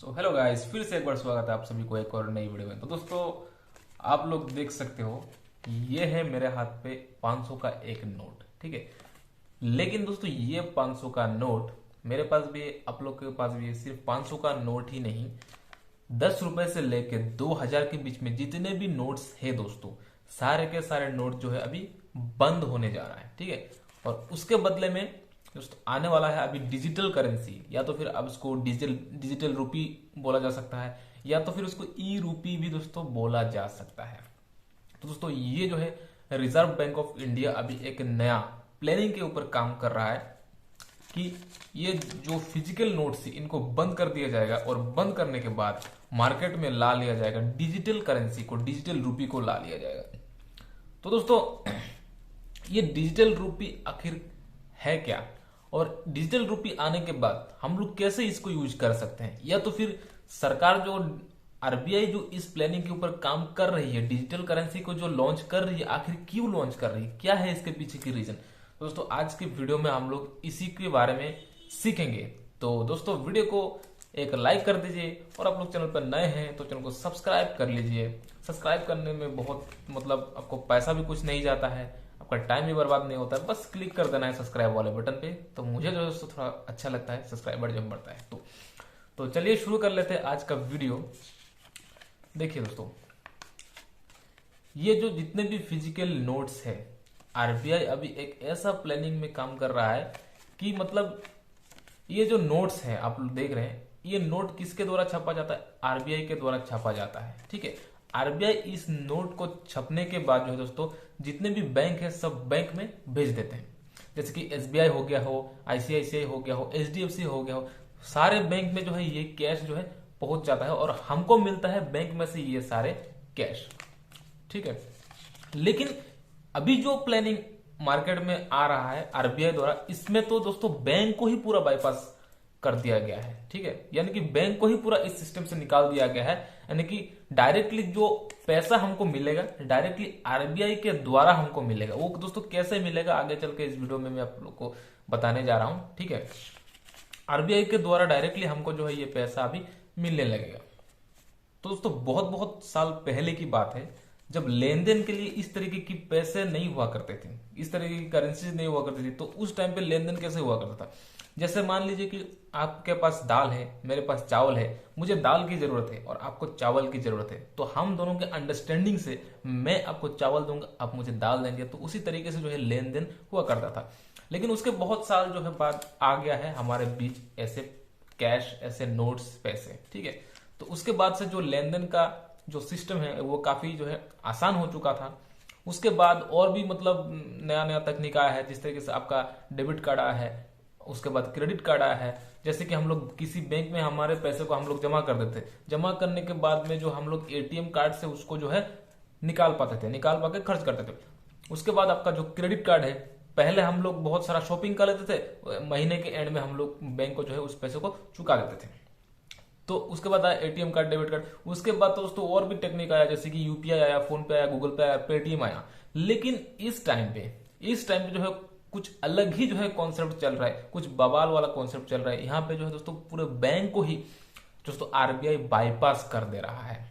So hello guys, फिर से एक बार स्वागत है आप सभी को एक और नई वीडियो में। तो दोस्तों, आप लोग देख सकते हो ये है मेरे हाथ पे 500 का एक नोट, ठीक है। लेकिन दोस्तों, ये 500 का नोट मेरे पास भी है, आप लोग के पास भी है। सिर्फ 500 का नोट ही नहीं, 10 रुपए से लेके 2000 के बीच में जितने भी नोट्स है दोस्तों, सारे के सारे नोट जो है अभी बंद होने जा रहा है, ठीक है। और उसके बदले में दोस्तों आने वाला है अभी डिजिटल करेंसी, या तो फिर अब इसको डिजिटल रूपी बोला जा सकता है, या तो फिर उसको ई रूपी भी दोस्तों बोला जा सकता है। तो दोस्तों, ये जो है रिजर्व बैंक ऑफ इंडिया अभी एक नया प्लानिंग के ऊपर काम कर रहा है कि ये जो फिजिकल नोट्स इनको बंद कर दिया जाएगा, और बंद करने के बाद मार्केट में ला लिया जाएगा डिजिटल करेंसी को, डिजिटल रूपी को ला लिया जाएगा। तो दोस्तों, ये डिजिटल रूपी आखिर है क्या, और डिजिटल रूपी आने के बाद हम लोग कैसे इसको यूज कर सकते हैं, या तो फिर सरकार जो आरबीआई जो इस प्लानिंग के ऊपर काम कर रही है, डिजिटल करेंसी को जो लॉन्च कर रही है, आखिर क्यों लॉन्च कर रही है, क्या है इसके पीछे की रीजन। दोस्तों, आज की वीडियो में हम लोग इसी के बारे में सीखेंगे। तो दोस्तों, वीडियो को एक लाइक कर दीजिए, और आप लोग चैनल पर नए हैं तो चैनल को सब्सक्राइब कर लीजिए। सब्सक्राइब करने में बहुत आपको पैसा भी कुछ नहीं जाता है, आपका टाइम भी बर्बाद नहीं होता है, बस क्लिक कर देना है सब्सक्राइब वाले बटन पे। तो मुझे जो है दोस्तों थोड़ा अच्छा लगता है, सब्सक्राइबर जब बढ़ता है तो चलिए शुरू कर लेते हैं आज का वीडियो। देखिए दोस्तों, ये जो जितने भी फिजिकल नोट्स है, आरबीआई अभी एक ऐसा प्लानिंग में काम कर रहा है कि ये जो नोट्स हैं आप लोग देख रहे हैं, ये नोट किसके द्वारा छापा जाता है, आरबीआई के द्वारा छापा जाता है, ठीक है। आरबीआई इस नोट को छपने के बाद जो है दोस्तों, जितने भी बैंक है सब बैंक में भेज देते हैं। जैसे कि एसबीआई हो गया हो, आईसीआईसीआई हो गया हो, एचडीएफसी हो गया हो, सारे बैंक में जो है ये कैश जो है पहुंच जाता है, और हमको मिलता है बैंक में से ये सारे कैश, ठीक है। लेकिन अभी जो प्लानिंग मार्केट में आ रहा है आरबीआई द्वारा, इसमें तो दोस्तों बैंक को ही पूरा बाईपास कर दिया गया है, ठीक है। यानी कि बैंक को ही पूरा इस सिस्टम से निकाल दिया गया है। यानी कि डायरेक्टली जो पैसा हमको मिलेगा, डायरेक्टली आरबीआई के द्वारा हमको मिलेगा। वो दोस्तों कैसे मिलेगा, आगे चल के इस वीडियो में मैं आप लोग को बताने जा रहा हूं, ठीक है। आरबीआई के द्वारा डायरेक्टली हमको जो है ये पैसा अभी मिलने लगेगा। तो दोस्तों, बहुत बहुत साल पहले की बात है, जब लेन देन के लिए इस तरीके की पैसे नहीं हुआ करते थे, इस तरीके की करेंसी नहीं हुआ करती थी, तो उस टाइम पे लेन देन कैसे हुआ करता था। जैसे मान लीजिए कि आपके पास दाल है, मेरे पास चावल है, मुझे दाल की जरूरत है और आपको चावल की जरूरत है, तो हम दोनों के अंडरस्टैंडिंग से मैं आपको चावल दूंगा, आप मुझे दाल देंगे, तो उसी तरीके से जो है लेन देन हुआ करता था। लेकिन उसके बहुत साल जो है बाद आ गया है हमारे बीच ऐसे कैश, ऐसे नोट्स, पैसे, ठीक है। तो उसके बाद से जो लेन देन का जो सिस्टम है वो काफी जो है आसान हो चुका था। उसके बाद और भी नया नया तकनीक आया है, जिस तरीके से आपका डेबिट कार्ड आया है, उसके बाद क्रेडिट कार्ड आया है। जैसे कि हम लोग किसी बैंक में हमारे पैसे को हम लोग जमा कर देते, जमा करने के बाद में जो हम लोग एटीएम कार्ड से उसको जो है निकाल पाते थे, निकाल पाके खर्च करते थे। उसके बाद आपका जो क्रेडिट कार्ड है, पहले हम लोग बहुत सारा शॉपिंग कर लेते थे, महीने के एंड में हम लोग बैंक को जो है उस पैसे को चुका देते थे। तो उसके बाद आया एटीएम कार्ड, डेबिट कार्ड। उसके बाद तो दोस्तों और भी टेक्निक आया, जैसे कि यूपीआई आया, फोन पे आया, गूगल पे आया, पेटीएम आया। लेकिन इस टाइम पे जो है कुछ अलग ही जो है कॉन्सेप्ट चल रहा है, कुछ बवाल वाला कॉन्सेप्ट चल रहा है। यहाँ पे जो है दोस्तों पूरे बैंक को ही दोस्तों आरबीआई बाईपास कर दे रहा है,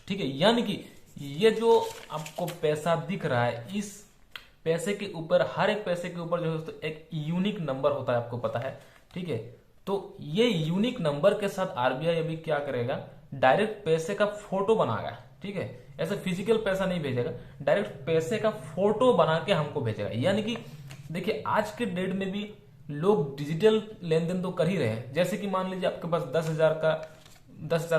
ठीक है। यानी कि ये जो आपको पैसा दिख रहा है, इस पैसे के ऊपर, हर एक पैसे के ऊपर जो है दोस्तों एक यूनिक नंबर होता है, आपको पता है, ठीक है। तो ये यूनिक नंबर के साथ आरबीआई अभी क्या करेगा, डायरेक्ट पैसे का फोटो बनाएगा, ठीक है। ऐसे फिजिकल पैसा नहीं भेजेगा, डायरेक्ट पैसे का फोटो बना के हमको भेजेगा। यानी कि देखिए, आज के डेट में भी लोग डिजिटल लेन देन तो कर ही रहे हैं। जैसे कि मान लीजिए आपके पास 10,000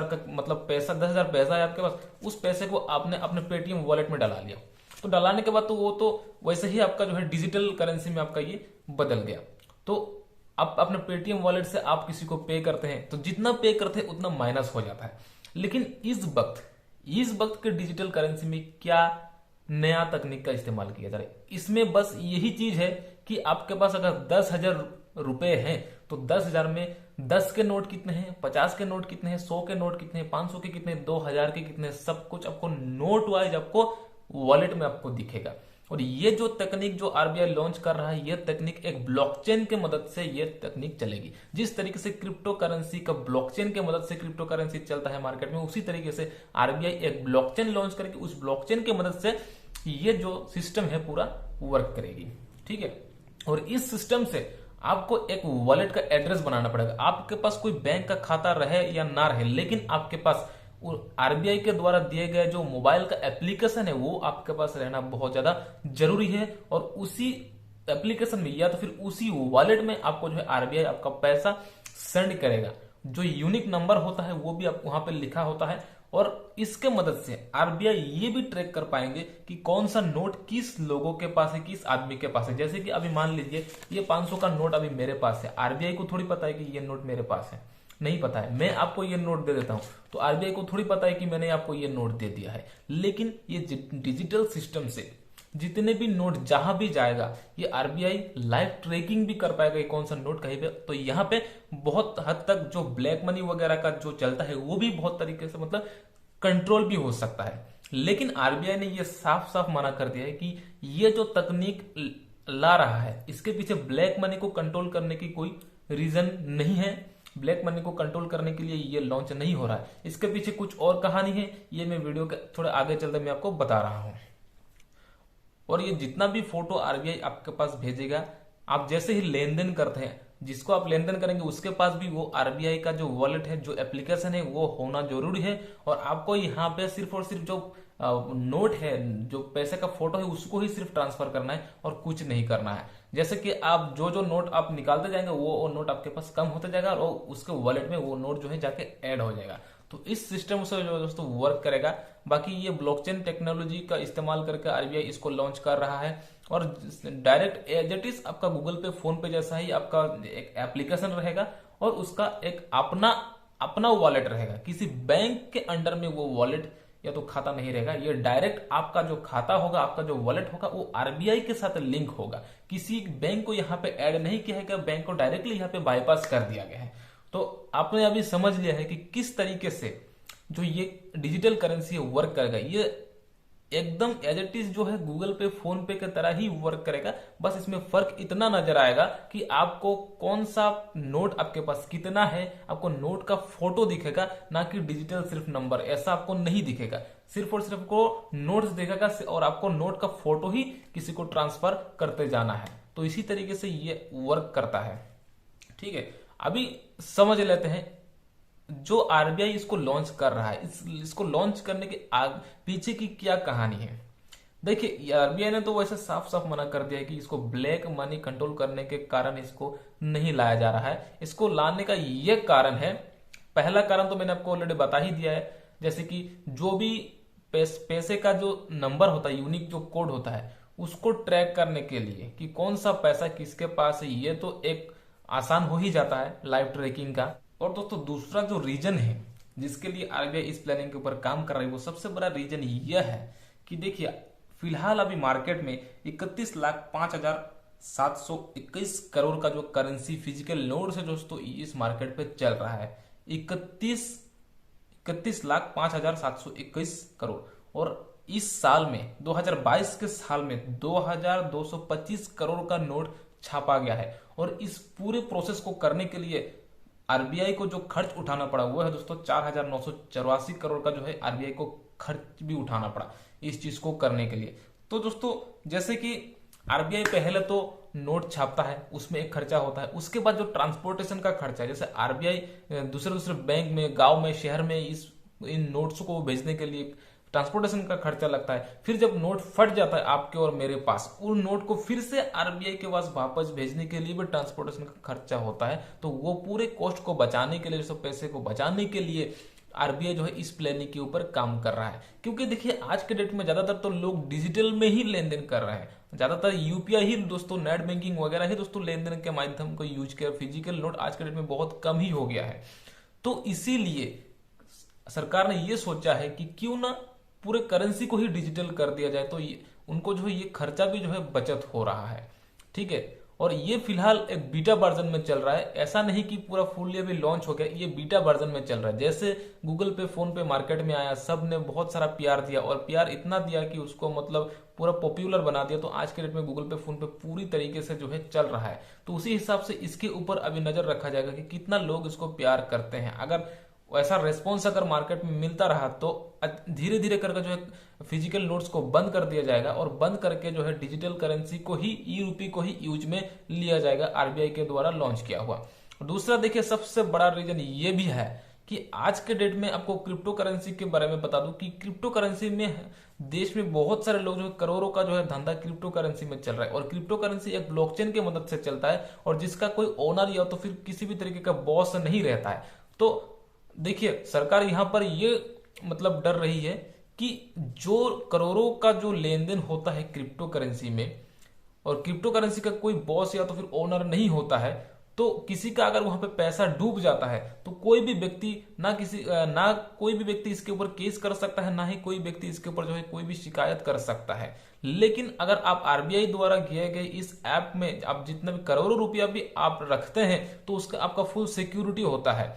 का मतलब पैसा, 10,000 पैसा है आपके पास, उस पैसे को आपने अपने पेटीएम वॉलेट में डाला लिया, तो डालने के बाद तो वो तो वैसे ही आपका जो है डिजिटल करेंसी में आपका ये बदल गया। तो आप अपने पेटीएम वॉलेट से आप किसी को पे करते हैं, तो जितना पे करते हैं उतना माइनस हो जाता है। लेकिन इस वक्त के डिजिटल करेंसी में क्या नया तकनीक का इस्तेमाल किया जा रहा है, इसमें बस यही चीज है कि आपके पास अगर 10,000 रुपए हैं, तो 10,000 में 10 के नोट कितने हैं, 50 के नोट कितने हैं, 100 के नोट कितने हैं, 500 के कितने, 2,000 के कितने, सब कुछ आपको नोट वाइज आपको वॉलेट में आपको दिखेगा। और ये जो तकनीक जो आरबीआई लॉन्च कर रहा है, ये तकनीक एक ब्लॉकचेन के मदद से ये तकनीक चलेगी। जिस तरीके से क्रिप्टो करेंसी का ब्लॉकचेन के मदद से क्रिप्टो करेंसी चलता है मार्केट में, उसी तरीके से आरबीआई एक ब्लॉकचेन लॉन्च करेगी। उस ब्लॉकचेन के मदद से ये जो सिस्टम है पूरा वर्क करेगी, ठीक है। और इस सिस्टम से आपको एक वॉलेट का एड्रेस बनाना पड़ेगा। आपके पास कोई बैंक का खाता रहे या ना रहे, लेकिन आपके पास आरबीआई के द्वारा दिए गए जो मोबाइल का एप्लीकेशन है वो आपके पास रहना बहुत ज्यादा जरूरी है। और उसी एप्लीकेशन में या तो फिर उसी वॉलेट में आपको जो है आरबीआई आपका पैसा सेंड करेगा। जो यूनिक नंबर होता है वो भी आप वहां पे लिखा होता है। और इसके मदद से आरबीआई ये भी ट्रैक कर पाएंगे कि कौन सा नोट किस लोगों के पास है, किस आदमी के पास है। जैसे कि अभी मान लीजिए ये 500 का नोट अभी मेरे पास है, आरबीआई को थोड़ी पता है कि ये नोट मेरे पास है, नहीं पता है। मैं आपको ये नोट दे देता हूं तो आरबीआई को थोड़ी पता है कि मैंने आपको ये नोट दे दिया है। लेकिन ये डिजिटल सिस्टम से जितने भी नोट जहां भी जाएगा, ये आरबीआई लाइव ट्रैकिंग भी कर पाएगा कि कौन सा नोट कहीं पे। तो यहाँ पे बहुत हद तक जो ब्लैक मनी वगैरह का जो चलता है वो भी बहुत तरीके से मतलब कंट्रोल भी हो सकता है। लेकिन आरबीआई ने ये साफ साफ मना कर दिया है कि ये जो तकनीक ला रहा है इसके पीछे ब्लैक मनी को कंट्रोल करने की कोई रीजन नहीं है। ब्लैक मनी को कंट्रोल करने के लिए ये लॉन्च नहीं हो रहा है। इसके पीछे कुछ और कहानी है, ये मैं वीडियो के थोड़े आगे चलते मैं आपको बता रहा हूं। और ये जितना भी फोटो आरबीआई आपके पास भेजेगा, आप जैसे ही लेन देन करते हैं, जिसको आप लेन देन करेंगे उसके पास भी वो आरबीआई का जो वॉलेट है, जो एप्लीकेशन है वो होना जरूरी है। और आपको यहाँ पे सिर्फ और सिर्फ जो नोट है, जो पैसे का फोटो है उसको ही सिर्फ ट्रांसफर करना है और कुछ नहीं करना है। जैसे कि आप जो जो नोट आप निकालते जाएंगे वो नोट आपके पास कम होते जाएगा और उसके वॉलेट में वो नोट जो है जाके ऐड हो जाएगा। तो इस सिस्टम से जो दोस्तों वर्क करेगा। बाकी ये ब्लॉकचेन टेक्नोलॉजी का इस्तेमाल करके आरबीआई इसको लॉन्च कर रहा है। और डायरेक्ट एज इट इज आपका गूगल पे, फोन पे जैसा ही आपका एक एप्लीकेशन रहेगा और उसका एक अपना वॉलेट रहेगा। किसी बैंक के अंडर में वो वॉलेट या तो खाता नहीं रहेगा। ये डायरेक्ट आपका जो खाता होगा, आपका जो वॉलेट होगा वो आरबीआई के साथ लिंक होगा। किसी बैंक को यहाँ पे ऐड नहीं किया है कि बैंक को डायरेक्टली यहाँ पे बाईपास कर दिया गया है। तो आपने अभी समझ लिया है कि किस तरीके से जो ये डिजिटल करेंसी है वर्क करेगा। ये एकदम एज इट इज जो है गूगल पे, फोन पे की तरह ही वर्क करेगा। बस इसमें फर्क इतना नजर आएगा कि आपको कौन सा नोट आपके पास कितना है, आपको नोट का फोटो दिखेगा, ना कि डिजिटल सिर्फ नंबर। ऐसा आपको नहीं दिखेगा, सिर्फ और सिर्फ को नोट्स दिखेगा और आपको नोट का फोटो ही किसी को ट्रांसफर करते जाना है। तो इसी तरीके से ये वर्क करता है, ठीक है। अभी समझ लेते हैं जो आरबीआई इसको लॉन्च कर रहा है, इसको लॉन्च करने के पीछे की क्या कहानी है। देखिए आरबीआई ने तो वैसे साफ साफ मना कर दिया है कि इसको ब्लैक मनी कंट्रोल करने के कारण इसको नहीं लाया जा रहा है। इसको लाने का ये कारण है, पहला कारण तो मैंने आपको ऑलरेडी बता ही दिया है। जैसे कि जो भी पैसे का जो नंबर होता है, यूनिक जो कोड होता है, उसको ट्रैक करने के लिए कि कौन सा पैसा किसके पास है, ये तो एक आसान हो ही जाता है लाइव ट्रैकिंग का। और दोस्तों दूसरा जो रीजन है जिसके लिए आरबीआई इस प्लानिंग के ऊपर काम कर रही है, वो सबसे बड़ा रीजन यह है कि देखिए फिलहाल अभी मार्केट में 31,05,721 करोड़ का जो करेंसी फिजिकल नोट है दोस्तों इस मार्केट पे चल रहा है। 31,05,721 करोड़। और इस साल में 2022 के साल में 2,225 करोड़ का नोट छापा गया है। और इस पूरे प्रोसेस को करने के लिए आरबीआई को जो खर्च उठाना पड़ा वो है दोस्तों 4,984 करोड़ का जो है आरबीआई को खर्च भी उठाना पड़ा इस चीज को करने के लिए। तो दोस्तों जैसे कि आरबीआई पहले तो नोट छापता है, उसमें एक खर्चा होता है। उसके बाद जो ट्रांसपोर्टेशन का खर्चा है, जैसे आरबीआई दूसरे बैंक में, गांव में, शहर में इन नोट्स को भेजने के लिए ट्रांसपोर्टेशन का खर्चा लगता है। फिर जब नोट फट जाता है आपके और मेरे पास, उन नोट को फिर से आरबीआई के पास वापस भेजने के लिए भी ट्रांसपोर्टेशन का खर्चा होता है। तो वो पूरे कॉस्ट को बचाने के लिए, सब पैसे को बचाने के लिए आरबीआई जो है इस प्लानिंग के ऊपर काम कर रहा है। क्योंकि देखिए आज के डेट में ज्यादातर तो लोग डिजिटल में ही लेन देन कर रहे हैं, ज्यादातर यूपीआई ही दोस्तों, नेट बैंकिंग वगैरह ही दोस्तों लेन देन के माध्यम को यूज किया। फिजिकल नोट आज के डेट में बहुत कम ही हो गया है। तो इसीलिए सरकार ने यह सोचा है कि क्यों ना पूरे करेंसी को ही डिजिटल कर दिया जाए, तो उनको जो है ये खर्चा भी जो है बचत हो रहा है, ठीक है। और ये फिलहाल एक बीटा वर्जन में चल रहा है। ऐसा नहीं कि पूरा फुल्ली अभी लॉन्च हो गया, ये बीटा वर्जन में चल रहा है। जैसे गूगल पे, फोन पे मार्केट में आया, सब ने बहुत सारा पीआर दिया और पीआर इतना दिया कि उसको मतलब पूरा पॉपुलर बना दिया। तो आज के डेट में गूगल पे, फोन पे पूरी तरीके से जो है चल रहा है। तो उसी हिसाब से इसके ऊपर अभी नजर रखा जाएगा कि कितना लोग इसको प्यार करते हैं। अगर ऐसा रेस्पॉन्स अगर मार्केट में मिलता रहा तो धीरे धीरे करके जो है फिजिकल नोट्स को बंद कर दिया जाएगा और बंद करके जो है डिजिटल करेंसी को ही, ई रूपी को ही यूज में लिया जाएगा, आरबीआई के द्वारा लॉन्च किया हुआ। दूसरा देखिए, सबसे बड़ा रीजन ये भी है कि आज के डेट में आपको क्रिप्टो करेंसी के बारे में बता दूं कि क्रिप्टो करेंसी में देश में बहुत सारे लोग जो है करोड़ों का जो है धंधा क्रिप्टो करेंसी में चल रहा है। और क्रिप्टो करेंसी एक ब्लॉकचेन की मदद से चलता है और जिसका कोई ओनर या तो फिर किसी भी तरीके का बॉस नहीं रहता है। तो देखिए, सरकार यहां पर ये मतलब डर रही है कि जो करोड़ों का जो लेन देन होता है क्रिप्टो करेंसी में, और क्रिप्टो करेंसी का कोई बॉस या तो फिर ओनर नहीं होता है, तो किसी का अगर वहां पे पैसा डूब जाता है तो कोई भी व्यक्ति ना कोई भी व्यक्ति इसके ऊपर केस कर सकता है, ना ही कोई व्यक्ति इसके ऊपर जो है कोई भी शिकायत कर सकता है। लेकिन अगर आप आरबीआई द्वारा किए गए इस ऐप में आप जितना भी करोड़ों रुपया भी आप रखते हैं तो उसका आपका फुल सिक्योरिटी होता है,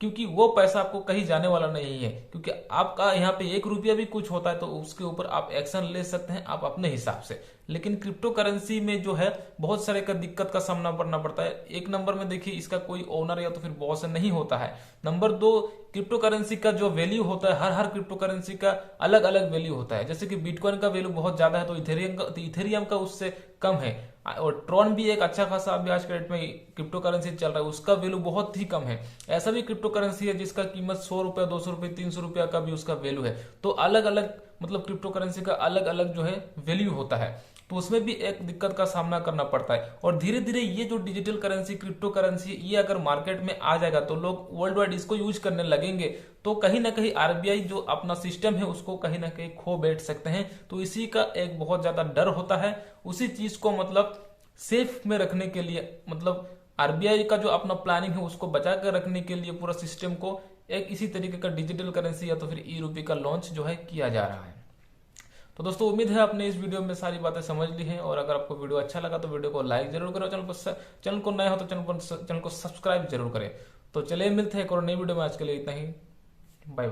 क्योंकि वो पैसा आपको कहीं जाने वाला नहीं है। क्योंकि आपका यहाँ पे 1 रुपया भी कुछ होता है तो उसके ऊपर आप एक्शन ले सकते हैं आप अपने हिसाब से। लेकिन क्रिप्टो करेंसी में जो है बहुत सारे का दिक्कत का सामना करना पड़ता है। एक नंबर में देखिए, इसका कोई ओनर या तो फिर बॉस नहीं होता है। नंबर 2, क्रिप्टो करेंसी का जो वैल्यू होता है, हर क्रिप्टो करेंसी का अलग अलग वैल्यू होता है। जैसे कि बिटकॉइन का वैल्यू बहुत ज्यादा है तो इथेरियम का उससे कम है। और ट्रॉन भी एक अच्छा खासा अभी आज के डेट में क्रिप्टो करेंसी चल रहा है, उसका वैल्यू बहुत ही कम है। ऐसा भी क्रिप्टो करेंसी है जिसका कीमत 100 रुपया, 200 रुपये, 300 रुपया का भी उसका वैल्यू है। तो अलग अलग मतलब क्रिप्टो करेंसी का अलग अलग जो है वैल्यू होता है, तो उसमें भी एक दिक्कत का सामना करना पड़ता है। और धीरे धीरे ये जो डिजिटल करेंसी, क्रिप्टो करेंसी, ये अगर मार्केट में आ जाएगा तो लोग वर्ल्ड वाइड इसको यूज करने लगेंगे, तो कहीं ना कहीं आरबीआई जो अपना सिस्टम है उसको कहीं ना कहीं खो बैठ सकते हैं। तो इसी का एक बहुत ज्यादा डर होता है। उसी चीज को मतलब सेफ में रखने के लिए, मतलब आरबीआई का जो अपना प्लानिंग है उसको बचा कर रखने के लिए पूरा सिस्टम को एक इसी तरीके का डिजिटल करेंसी या तो फिर ई रूपी का लॉन्च जो है किया जा रहा है। तो दोस्तों, उम्मीद है आपने इस वीडियो में सारी बातें समझ ली हैं। और अगर आपको वीडियो अच्छा लगा तो वीडियो को लाइक जरूर करें, चैनल को नया हो तो चैनल को सब्सक्राइब जरूर करें। तो चलिए मिलते हैं एक और नई वीडियो में। आज के लिए इतना ही, बाय बाय।